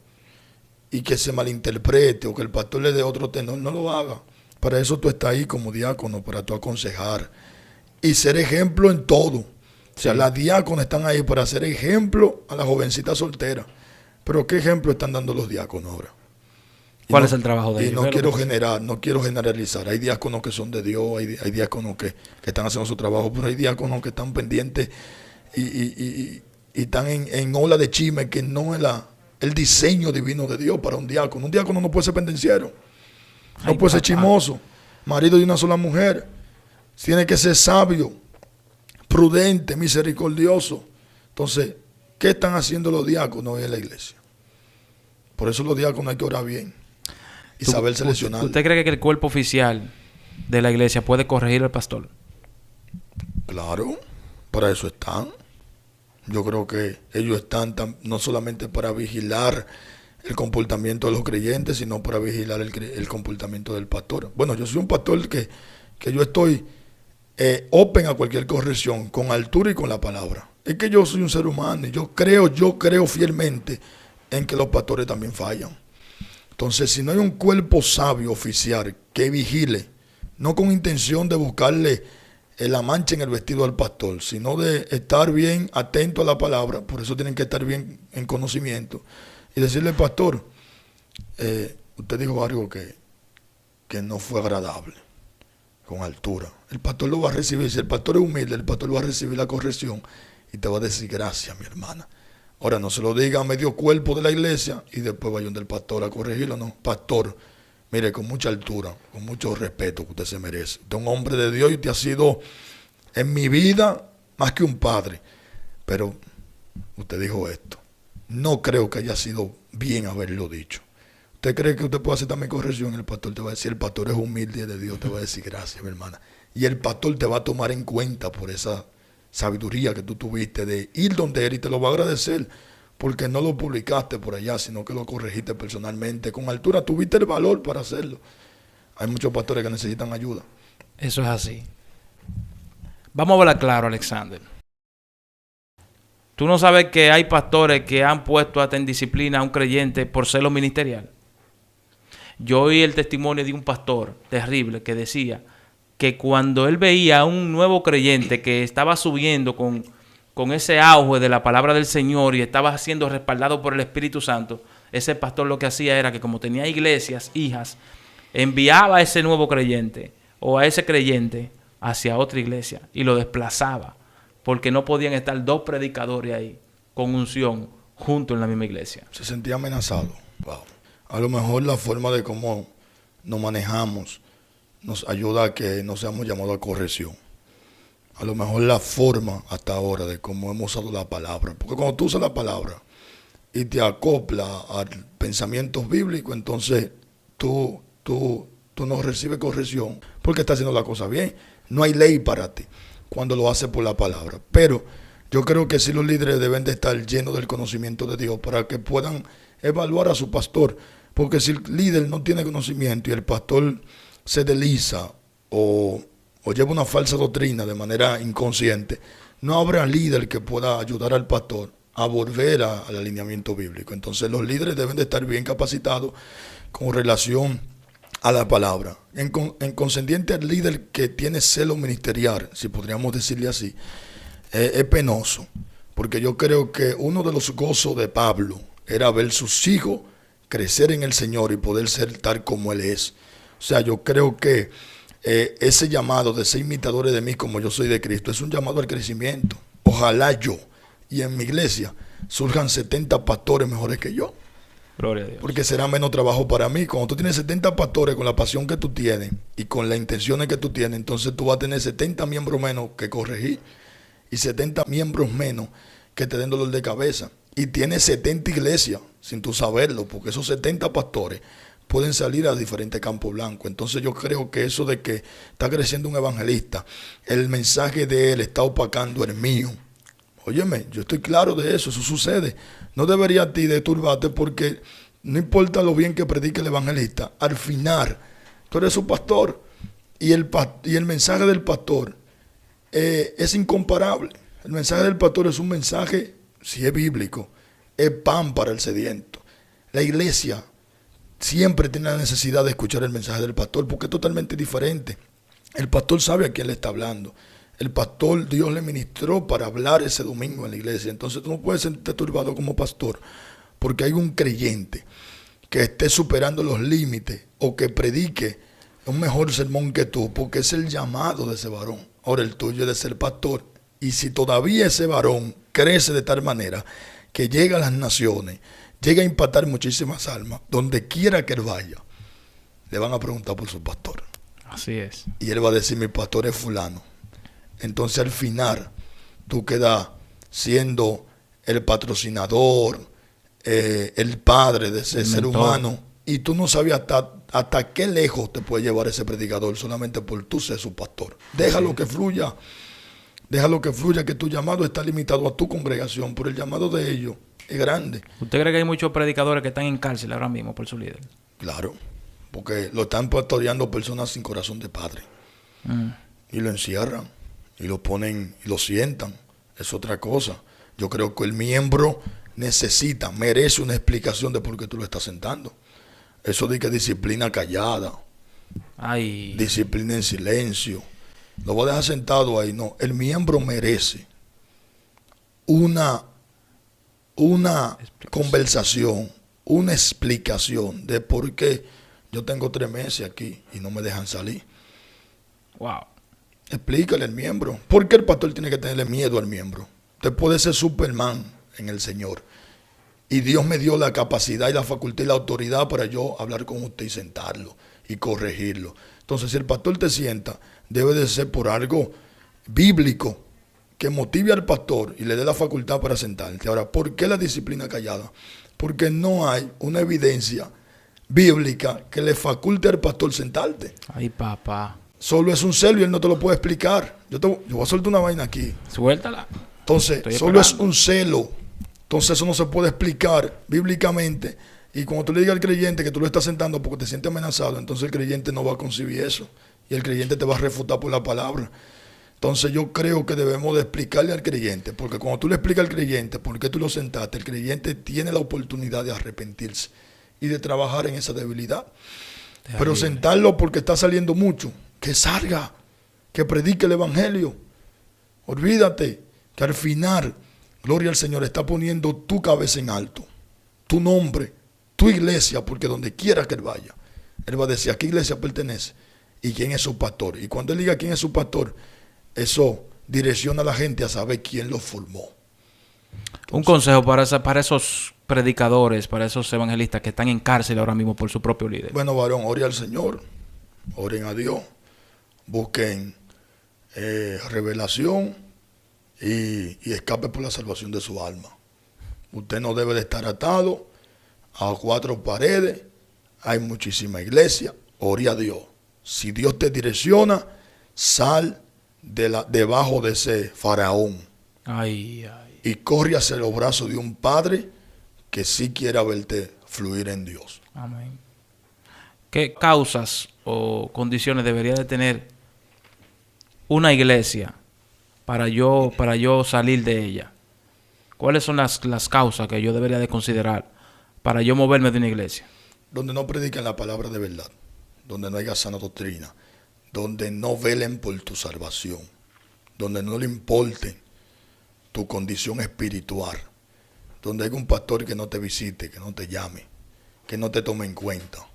y que se malinterprete o que el pastor le dé otro tenor, no lo haga. Para eso tú estás ahí como diácono, para tú aconsejar y ser ejemplo en todo. O sea, las diáconas están ahí para ser ejemplo a la jovencita soltera. Pero ¿qué ejemplo están dando los diáconos ahora? ¿Cuál es el trabajo de ellos? No quiero generalizar. Hay diáconos que son de Dios, hay diáconos que están haciendo su trabajo, pero hay diáconos que están pendientes y están en ola de chisme, que no es el diseño divino de Dios para un diácono. Un diácono no puede ser pendenciero, no puede ser chismoso, marido de una sola mujer. Tiene que ser sabio, prudente, misericordioso. Entonces, ¿qué están haciendo los diáconos en la iglesia? Por eso los diáconos hay que orar bien y saber seleccionar. ¿Usted cree que el cuerpo oficial de la iglesia puede corregir al pastor? Claro, para eso están. Yo creo que ellos están no solamente para vigilar el comportamiento de los creyentes, sino para vigilar el comportamiento del pastor. Bueno, yo soy un pastor que yo estoy open a cualquier corrección, con altura y con la palabra. Es que yo soy un ser humano y yo creo fielmente en que los pastores también fallan. Entonces, si no hay un cuerpo sabio oficial que vigile, no con intención de buscarle la mancha en el vestido al pastor, sino de estar bien atento a la palabra, por eso tienen que estar bien en conocimiento, y decirle al pastor, usted dijo algo que no fue agradable, con altura. El pastor lo va a recibir. Si el pastor es humilde, el pastor va a recibir la corrección y te va a decir gracias, mi hermana. Ahora, no se lo diga a medio cuerpo de la iglesia y después vaya donde el pastor a corregirlo. No, pastor, mire, con mucha altura, con mucho respeto que usted se merece. Usted es un hombre de Dios y usted ha sido en mi vida más que un padre. Pero usted dijo esto. No creo que haya sido bien haberlo dicho. ¿Usted cree que usted puede hacer también corrección? El pastor te va a decir, el pastor es humilde de Dios, te va a decir gracias, mi hermana. Y el pastor te va a tomar en cuenta por esa sabiduría que tú tuviste de ir donde él y te lo va a agradecer. porque no lo publicaste por allá, sino que lo corregiste personalmente. Con altura tuviste el valor para hacerlo. Hay muchos pastores que necesitan ayuda. Eso es así. Vamos a hablar claro, Alexander. ¿Tú no sabes que hay pastores que han puesto hasta en disciplina a un creyente por celo ministerial? Yo oí el testimonio de un pastor terrible que decía que cuando él veía a un nuevo creyente que estaba subiendo con ese auge de la palabra del Señor y estaba siendo respaldado por el Espíritu Santo, ese pastor lo que hacía era que, como tenía iglesias, hijas, enviaba a ese nuevo creyente o a ese creyente hacia otra iglesia y lo desplazaba, porque no podían estar dos predicadores ahí con unción juntos en la misma iglesia. Se sentía amenazado. Wow. A lo mejor la forma de cómo nos manejamos nos ayuda a que no seamos llamados a corrección. A lo mejor la forma hasta ahora de cómo hemos usado la palabra. Porque cuando tú usas la palabra y te acopla a pensamientos bíblicos, entonces tú no recibes corrección porque estás haciendo la cosa bien. No hay ley para ti cuando lo haces por la palabra. Pero yo creo que sí los líderes deben de estar llenos del conocimiento de Dios para que puedan evaluar a su pastor. Porque si el líder no tiene conocimiento y el pastor se desliza o lleva una falsa doctrina de manera inconsciente, no habrá líder que pueda ayudar al pastor a volver al alineamiento bíblico. Entonces los líderes deben de estar bien capacitados con relación a la palabra. En concendiente al líder que tiene celo ministerial, si podríamos decirle así, es penoso. Porque yo creo que uno de los gozos de Pablo era ver sus hijos crecer en el Señor y poder ser tal como Él es. O sea, yo creo que ese llamado de ser imitadores de mí como yo soy de Cristo es un llamado al crecimiento. Ojalá yo y en mi iglesia surjan 70 pastores mejores que yo. Gloria a Dios. Porque será menos trabajo para mí. Cuando tú tienes 70 pastores con la pasión que tú tienes y con las intenciones que tú tienes, entonces tú vas a tener 70 miembros menos que corregir y 70 miembros menos que te den dolor de cabeza. Y tienes 70 iglesias sin tú saberlo, porque esos 70 pastores pueden salir a diferentes campos blancos. Entonces yo creo que eso de que está creciendo un evangelista, el mensaje de él está opacando el mío. Óyeme, yo estoy claro de eso sucede. No debería a ti de turbarte porque no importa lo bien que predique el evangelista, al final tú eres su pastor y el mensaje del pastor es incomparable. El mensaje del pastor es un mensaje, si es bíblico, es pan para el sediento. La iglesia siempre tiene la necesidad de escuchar el mensaje del pastor porque es totalmente diferente. El pastor sabe a quién le está hablando. El pastor, Dios le ministró para hablar ese domingo en la iglesia. Entonces tú no puedes sentirte turbado como pastor porque hay un creyente que esté superando los límites o que predique un mejor sermón que tú, porque es el llamado de ese varón. Ahora el tuyo es de ser pastor. Y si todavía ese varón crece de tal manera que llega a las naciones, llega a impactar muchísimas almas, donde quiera que él vaya, le van a preguntar por su pastor. Así es. Y él va a decir, mi pastor es fulano. Entonces al final tú quedas siendo el patrocinador, el padre de ese ser humano, y tú no sabes hasta qué lejos te puede llevar ese predicador solamente por tú ser su pastor. Déjalo que fluya. Déjalo que fluya, que tu llamado está limitado a tu congregación, pero el llamado de ellos es grande. ¿Usted cree que hay muchos predicadores que están en cárcel ahora mismo por su líder? Claro, porque lo están pastoreando personas sin corazón de padre. Y lo encierran, y lo ponen, y lo sientan. Es otra cosa. Yo creo que el miembro merece una explicación de por qué tú lo estás sentando. Eso de que disciplina callada, disciplina en silencio, lo voy a dejar sentado ahí. No, el miembro merece una conversación, una explicación de por qué yo tengo 3 meses aquí y no me dejan salir. Wow. Explícale al miembro. ¿Por qué el pastor tiene que tenerle miedo al miembro? Usted puede ser Superman en el Señor. Y Dios me dio la capacidad y la facultad y la autoridad para yo hablar con usted y sentarlo y corregirlo. Entonces, si el pastor te sienta, debe de ser por algo bíblico que motive al pastor y le dé la facultad para sentarte. Ahora, ¿por qué la disciplina callada? Porque no hay una evidencia bíblica que le faculte al pastor sentarte. Ay, papá. Solo es un celo y él no te lo puede explicar. Yo voy a soltar una vaina aquí. Suéltala. Entonces, solo es un celo. Entonces eso no se puede explicar bíblicamente. Y cuando tú le digas al creyente que tú lo estás sentando porque te sientes amenazado, entonces el creyente no va a concebir eso. Y el creyente te va a refutar por la palabra. Entonces yo creo que debemos de explicarle al creyente, porque cuando tú le explicas al creyente por qué tú lo sentaste, el creyente tiene la oportunidad de arrepentirse y de trabajar en esa debilidad. Pero sentarlo porque está saliendo mucho, que salga, que predique el evangelio. Olvídate que al final, gloria al Señor, está poniendo tu cabeza en alto, tu nombre, tu iglesia, porque donde quiera que él vaya, él va a decir a qué iglesia pertenece y quién es su pastor. Y cuando él diga quién es su pastor, eso direcciona a la gente a saber quién lo formó. Entonces, un consejo para esos predicadores, para esos evangelistas que están en cárcel ahora mismo por su propio líder. Bueno, varón, ore al Señor, oren a Dios, busquen revelación y escape por la salvación de su alma. Usted no debe de estar atado a cuatro paredes. Hay muchísima iglesia. Ore a Dios. Si Dios te direcciona, sal debajo de ese faraón. Ay, ay. Y corre hacia los brazos de un padre que sí quiera verte fluir en Dios. Amén. ¿Qué causas o condiciones debería de tener una iglesia para yo salir de ella? ¿Cuáles son las causas que yo debería de considerar para yo moverme de una iglesia? Donde no prediquen la palabra de verdad, donde no haya sana doctrina, donde no velen por tu salvación, donde no le importe tu condición espiritual, donde haya un pastor que no te visite, que no te llame, que no te tome en cuenta,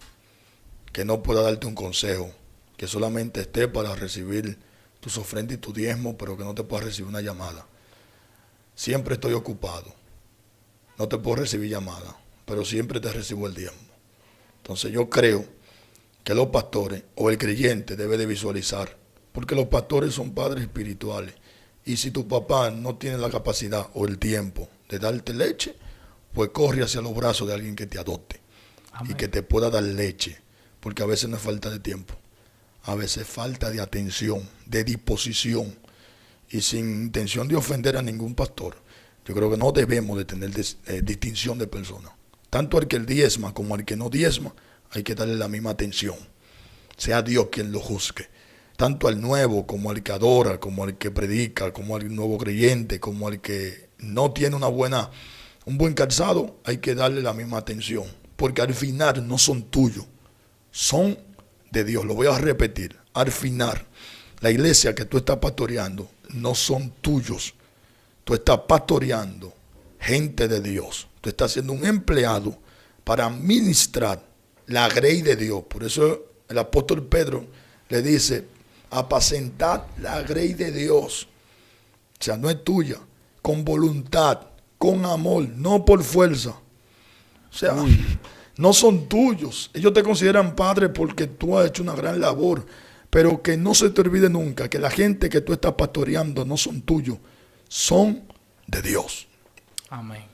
que no pueda darte un consejo, que solamente esté para recibir tus ofrendas y tu diezmo, pero que no te pueda recibir una llamada. Siempre estoy ocupado, no te puedo recibir llamada, pero siempre te recibo el diezmo. Entonces yo creo que los pastores o el creyente debe de visualizar, porque los pastores son padres espirituales, y si tu papá no tiene la capacidad o el tiempo de darte leche, pues corre hacia los brazos de alguien que te adopte. Amén. Y que te pueda dar leche, porque a veces no es falta de tiempo, a veces falta de atención, de disposición, y sin intención de ofender a ningún pastor. Yo creo que no debemos de tener distinción de personas, tanto al que diezma como al que no diezma. Hay que darle la misma atención, sea Dios quien lo juzgue, tanto al nuevo como al que adora, como al que predica, como al nuevo creyente, como al que no tiene un buen calzado. Hay que darle la misma atención, porque al final no son tuyos, son de Dios. Lo voy a repetir, al final la iglesia que tú estás pastoreando no son tuyos, tú estás pastoreando gente de Dios, tú estás siendo un empleado para ministrar la grey de Dios. Por eso el apóstol Pedro le dice, apacentad la grey de Dios. O sea, no es tuya, con voluntad, con amor, no por fuerza. O sea, no son tuyos. Ellos te consideran padre porque tú has hecho una gran labor. Pero que no se te olvide nunca que la gente que tú estás pastoreando no son tuyos, son de Dios. Amén.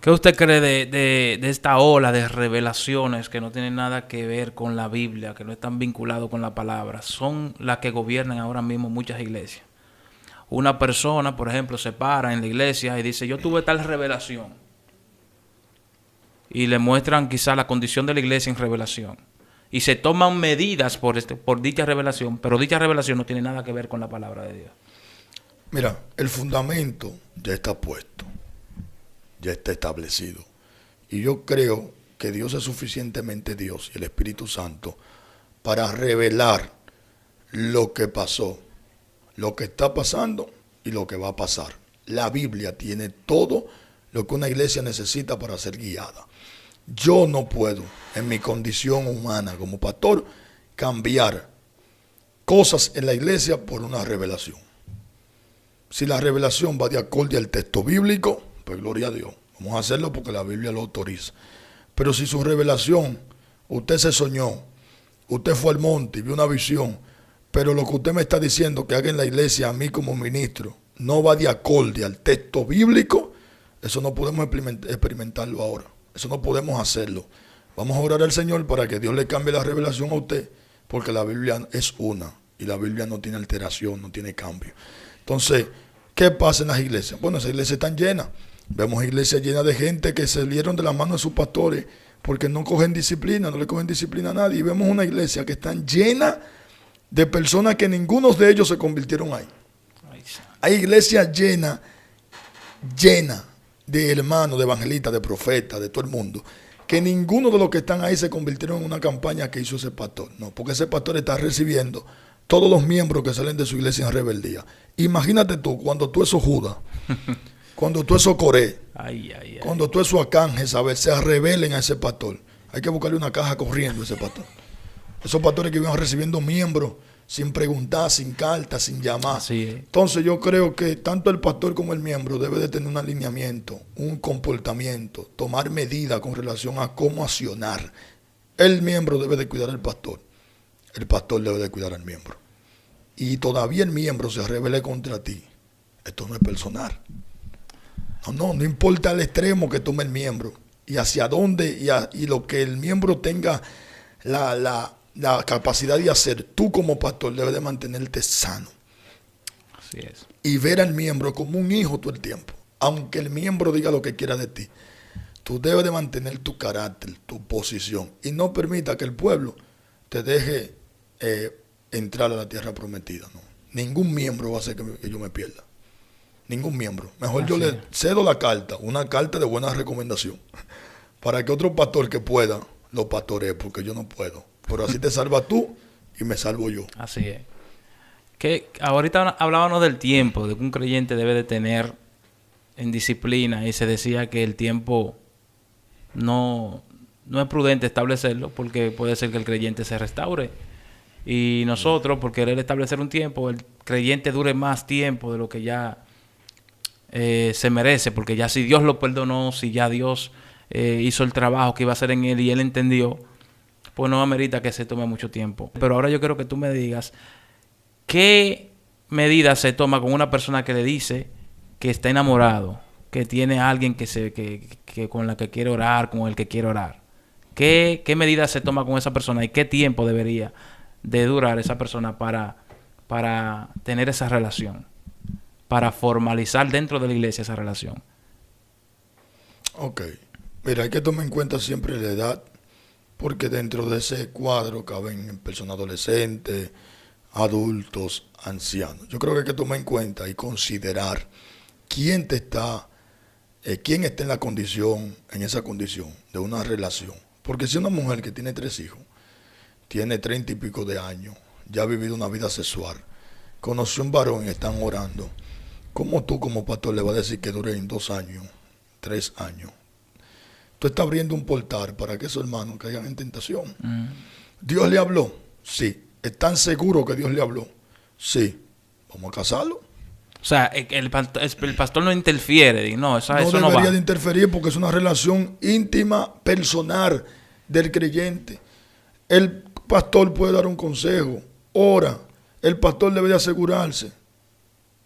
¿Qué usted cree de esta ola de revelaciones que no tienen nada que ver con la Biblia, que no están vinculados con la palabra? Son las que gobiernan ahora mismo muchas iglesias. Una persona, por ejemplo, se para en la iglesia y dice, yo tuve tal revelación. Y le muestran quizá la condición de la iglesia en revelación. Y se toman medidas por dicha revelación, pero dicha revelación no tiene nada que ver con la palabra de Dios. Mira, el fundamento ya está puesto, ya está establecido. Y yo creo que Dios es suficientemente Dios y el Espíritu Santo para revelar lo que pasó, lo que está pasando y lo que va a pasar. La Biblia tiene todo lo que una iglesia necesita para ser guiada. Yo no puedo, en mi condición humana como pastor, cambiar cosas en la iglesia por una revelación. Si la revelación va de acorde al texto bíblico, pues gloria a Dios. Vamos a hacerlo porque la Biblia lo autoriza. Pero si su revelación, usted se soñó, usted fue al monte y vio una visión, pero lo que usted me está diciendo que haga en la iglesia a mí como ministro no va de acorde al texto bíblico, eso no podemos experimentarlo ahora. Eso no podemos hacerlo. Vamos a orar al Señor para que Dios le cambie la revelación a usted, porque la Biblia es una y la Biblia no tiene alteración, no tiene cambio. Entonces, ¿qué pasa en las iglesias? Bueno, esas iglesias están llenas. Vemos iglesias llenas de gente que se dieron de la mano a sus pastores porque no cogen disciplina, no le cogen disciplina a nadie. Y vemos una iglesia que está llena de personas que ninguno de ellos se convirtieron ahí. Hay iglesias llenas de hermanos, de evangelistas, de profetas, de todo el mundo, que ninguno de los que están ahí se convirtieron en una campaña que hizo ese pastor. No, porque ese pastor está recibiendo todos los miembros que salen de su iglesia en rebeldía. Imagínate tú, cuando tú esos Judas, cuando tú esos Coré, cuando tú esos Arcángeles, se rebelen a ese pastor. Hay que buscarle una caja corriendo a ese pastor. Esos pastores que iban recibiendo miembros sin preguntar, sin carta, sin llamar. Entonces yo creo que tanto el pastor como el miembro debe de tener un alineamiento, un comportamiento, tomar medidas con relación a cómo accionar. El miembro debe de cuidar al pastor. El pastor debe de cuidar al miembro. Y todavía el miembro se rebele contra ti. Esto no es personal. No importa el extremo que tome el miembro y hacia dónde y lo que el miembro tenga la capacidad de hacer. Tú como pastor debes de mantenerte sano. Así es. Y ver al miembro como un hijo todo el tiempo. Aunque el miembro diga lo que quiera de ti, tú debes de mantener tu carácter, tu posición. Y no permita que el pueblo te deje entrar a la tierra prometida. No. Ningún miembro va a hacer que yo me pierda. Ningún miembro. Mejor yo le cedo la carta, una carta de buena recomendación, para que otro pastor que pueda lo pastoree, porque yo no puedo. Pero así te salvas tú y me salvo yo. Así es. Que ahorita hablábamos del tiempo, de que un creyente debe de tener en disciplina, y se decía que el tiempo no es prudente establecerlo, porque puede ser que el creyente se restaure. Y nosotros, por querer establecer un tiempo, el creyente dure más tiempo de lo que ya se merece, porque ya si Dios lo perdonó, si ya Dios hizo el trabajo que iba a hacer en él y él entendió, pues no amerita que se tome mucho tiempo. Pero ahora yo quiero que tú me digas qué medidas se toma con una persona que le dice que está enamorado, que tiene a alguien que con la que quiere orar, con el que quiere orar. ¿Qué medidas se toma con esa persona y qué tiempo debería de durar esa persona para tener esa relación, para formalizar dentro de la iglesia esa relación? Ok. Mira, hay que tomar en cuenta siempre la edad, porque dentro de ese cuadro caben personas adolescentes, adultos, ancianos. Yo creo que hay que tomar en cuenta y considerar quién está en la condición, en esa condición de una relación. Porque si una mujer que tiene 3 hijos, tiene 30 y pico de años, ya ha vivido una vida sexual, conoció un varón y están orando, ¿cómo tú como pastor le vas a decir que duren 2 años, 3 años? Tú estás abriendo un portal para que esos hermanos caigan en tentación. ¿Dios le habló? Sí. ¿Están seguros que Dios le habló? Sí. ¿Vamos a casarlo? O sea, el pastor no interfiere. No, eso no debería va de interferir, porque es una relación íntima, personal del creyente. El pastor puede dar un consejo. Ora. El pastor debe de asegurarse.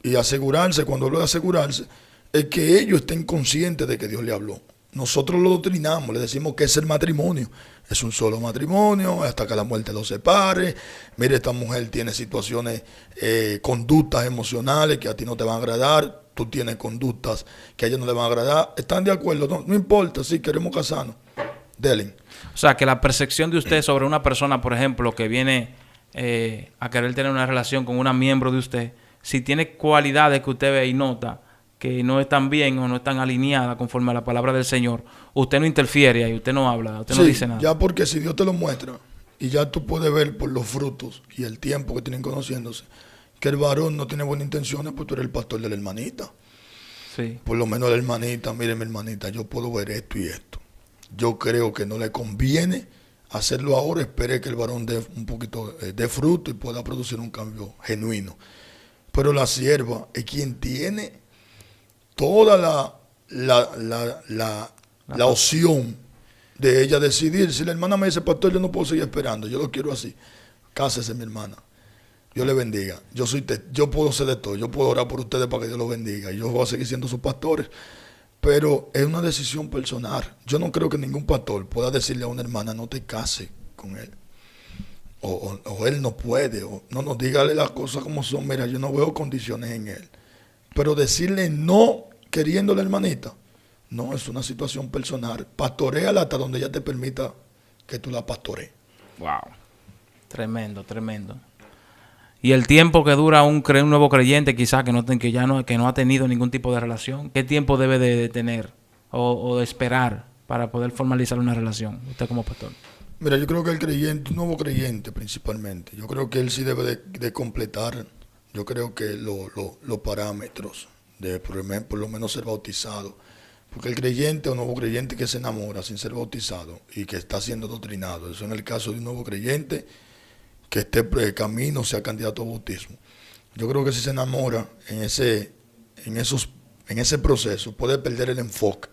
Y asegurarse, cuando hablo de asegurarse, es que ellos estén conscientes de que Dios le habló. Nosotros lo doctrinamos, le decimos que es el matrimonio. Es un solo matrimonio, hasta que la muerte los separe. Mire, esta mujer tiene situaciones, conductas emocionales que a ti no te van a agradar. Tú tienes conductas que a ella no le van a agradar. ¿Están de acuerdo? No importa, sí, queremos casarnos. Delen. O sea, que la percepción de usted sobre una persona, por ejemplo, que viene a querer tener una relación con una miembro de usted, si tiene cualidades que usted ve y nota que no están bien o no están alineadas conforme a la palabra del Señor, usted no interfiere y usted no habla, usted no dice nada. Ya, porque si Dios te lo muestra y ya tú puedes ver por los frutos y el tiempo que tienen conociéndose que el varón no tiene buenas intenciones, pues tú eres el pastor de la hermanita. Sí. Por lo menos la hermanita, mire mi hermanita, yo puedo ver esto y esto. Yo creo que no le conviene hacerlo ahora, espere que el varón dé un poquito de fruto y pueda producir un cambio genuino. Pero la sierva es quien tiene toda la opción de ella decidir. Si la hermana me dice, pastor, yo no puedo seguir esperando, yo lo quiero así, cásese mi hermana, Dios le bendiga, yo puedo ser de todo, yo puedo orar por ustedes para que Dios los bendiga, y yo voy a seguir siendo sus pastores, pero es una decisión personal. Yo no creo que ningún pastor pueda decirle a una hermana, no te cases con él, o él no puede, o no, dígale las cosas como son. Mira, yo no veo condiciones en él. Pero decirle no queriendo la hermanita, No, es una situación personal. Pastoréala hasta donde ella te permita que tú la pastorees. Wow. Tremendo, tremendo. Y el tiempo que dura un nuevo creyente, quizás que no ha tenido ningún tipo de relación, ¿qué tiempo debe de tener o de esperar para poder formalizar una relación? Usted como pastor. Mira, yo creo que el creyente, un nuevo creyente principalmente, yo creo que él sí debe de completar, yo creo que los parámetros de por lo menos ser bautizado. Porque el creyente o nuevo creyente que se enamora sin ser bautizado y que está siendo doctrinado, eso en el caso de un nuevo creyente que esté camino, sea candidato a bautismo. Yo creo que si se enamora en ese proceso puede perder el enfoque.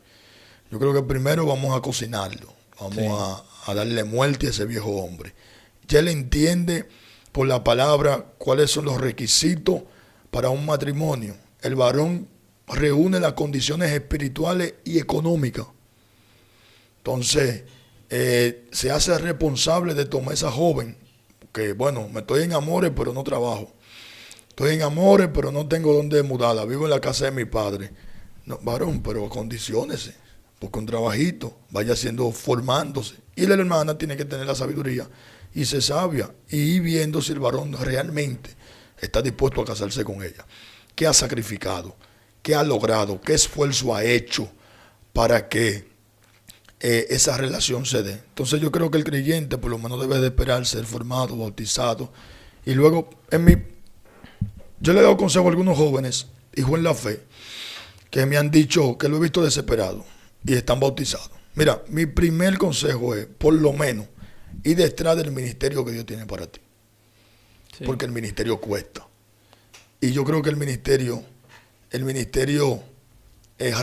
Yo creo que primero vamos a cocinarlo, vamos a darle muerte a ese viejo hombre. Ya él entiende por la palabra cuáles son los requisitos para un matrimonio. El varón reúne las condiciones espirituales y económicas. Entonces, se hace responsable de tomar esa joven, que bueno, me estoy en amores pero no trabajo. Estoy en amores pero no tengo dónde mudarla, vivo en la casa de mi padre. No, varón, pero condiciónese, busca un trabajito, vaya formándose. Y la hermana tiene que tener la sabiduría y ser sabia y ir viendo si el varón realmente está dispuesto a casarse con ella. ¿Qué ha sacrificado? ¿Qué ha logrado? ¿Qué esfuerzo ha hecho para que esa relación se dé? Entonces yo creo que el creyente por lo menos debe de esperar ser formado, bautizado. Y luego, yo le he dado consejo a algunos jóvenes, hijos en la fe, que me han dicho que lo he visto desesperado y están bautizados. Mira, mi primer consejo es, por lo menos, ir detrás del ministerio que Dios tiene para ti. Sí. Porque el ministerio cuesta. Y yo creo que el ministerio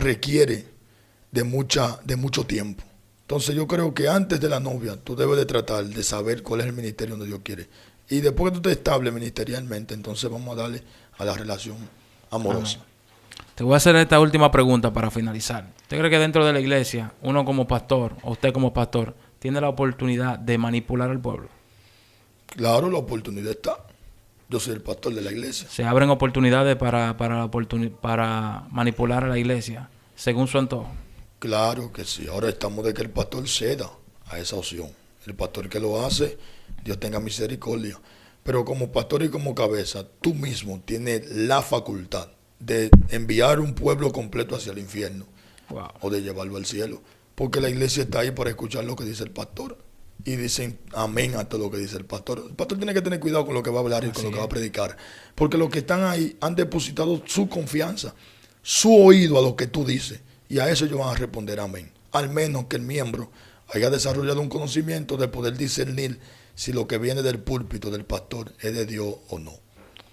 requiere de mucho tiempo. Entonces yo creo que antes de la novia tú debes de tratar de saber cuál es el ministerio donde Dios quiere. Y después que tú te estables ministerialmente, entonces vamos a darle a la relación amorosa. Amén. Te voy a hacer esta última pregunta para finalizar. ¿Usted cree que dentro de la iglesia, uno como pastor, o usted como pastor, tiene la oportunidad de manipular al pueblo? Claro, la oportunidad está. Yo soy el pastor de la iglesia. Se abren oportunidades para manipular a la iglesia, según su antojo. Claro que sí. Ahora estamos de que el pastor ceda a esa opción. El pastor que lo hace, Dios tenga misericordia. Pero como pastor y como cabeza, tú mismo tienes la facultad de enviar un pueblo completo hacia el infierno. Wow. O de llevarlo al cielo. Porque la iglesia está ahí para escuchar lo que dice el pastor. Y dicen amén a todo lo que dice el pastor. El pastor tiene que tener cuidado con lo que va a hablar y con lo que va a predicar. Porque los que están ahí han depositado su confianza, su oído a lo que tú dices. Y a eso ellos van a responder amén. Al menos que el miembro haya desarrollado un conocimiento de poder discernir si lo que viene del púlpito del pastor es de Dios o no.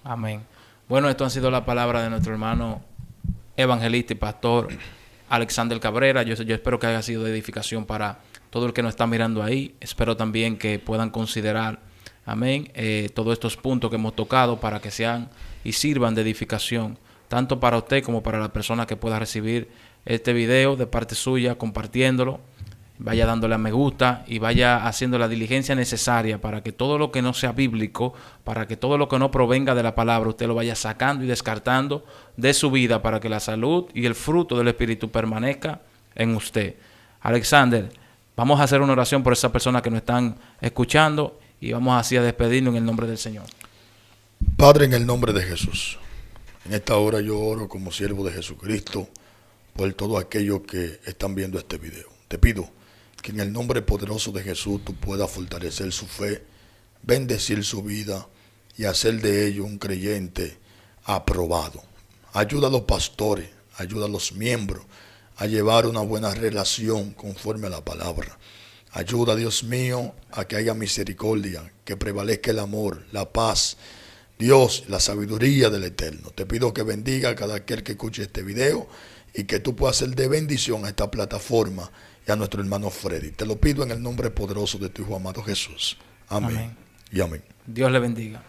Amén. Bueno, esto han sido las palabras de nuestro hermano evangelista y pastor Alexander Cabrera. Yo espero que haya sido de edificación para todo el que nos está mirando ahí. Espero también que puedan considerar, amén, todos estos puntos que hemos tocado para que sean y sirvan de edificación, tanto para usted como para la persona que pueda recibir este video de parte suya, compartiéndolo. Vaya dándole a me gusta y vaya haciendo la diligencia necesaria para que todo lo que no sea bíblico, para que todo lo que no provenga de la palabra, usted lo vaya sacando y descartando de su vida para que la salud y el fruto del Espíritu permanezca en usted. Alexander, vamos a hacer una oración por esas personas que nos están escuchando y vamos así a despedirnos en el nombre del Señor. Padre, en el nombre de Jesús, en esta hora yo oro como siervo de Jesucristo por todos aquellos que están viendo este video. Te pido que en el nombre poderoso de Jesús tú puedas fortalecer su fe, bendecir su vida y hacer de ellos un creyente aprobado. Ayuda a los pastores, ayuda a los miembros a llevar una buena relación conforme a la palabra. Ayuda, Dios mío, a que haya misericordia, que prevalezca el amor, la paz, Dios, la sabiduría del Eterno. Te pido que bendiga a cada aquel que escuche este video y que tú puedas ser de bendición a esta plataforma y a nuestro hermano Freddy. Te lo pido en el nombre poderoso de tu Hijo amado Jesús. Amén. Amén. Y amén. Dios le bendiga.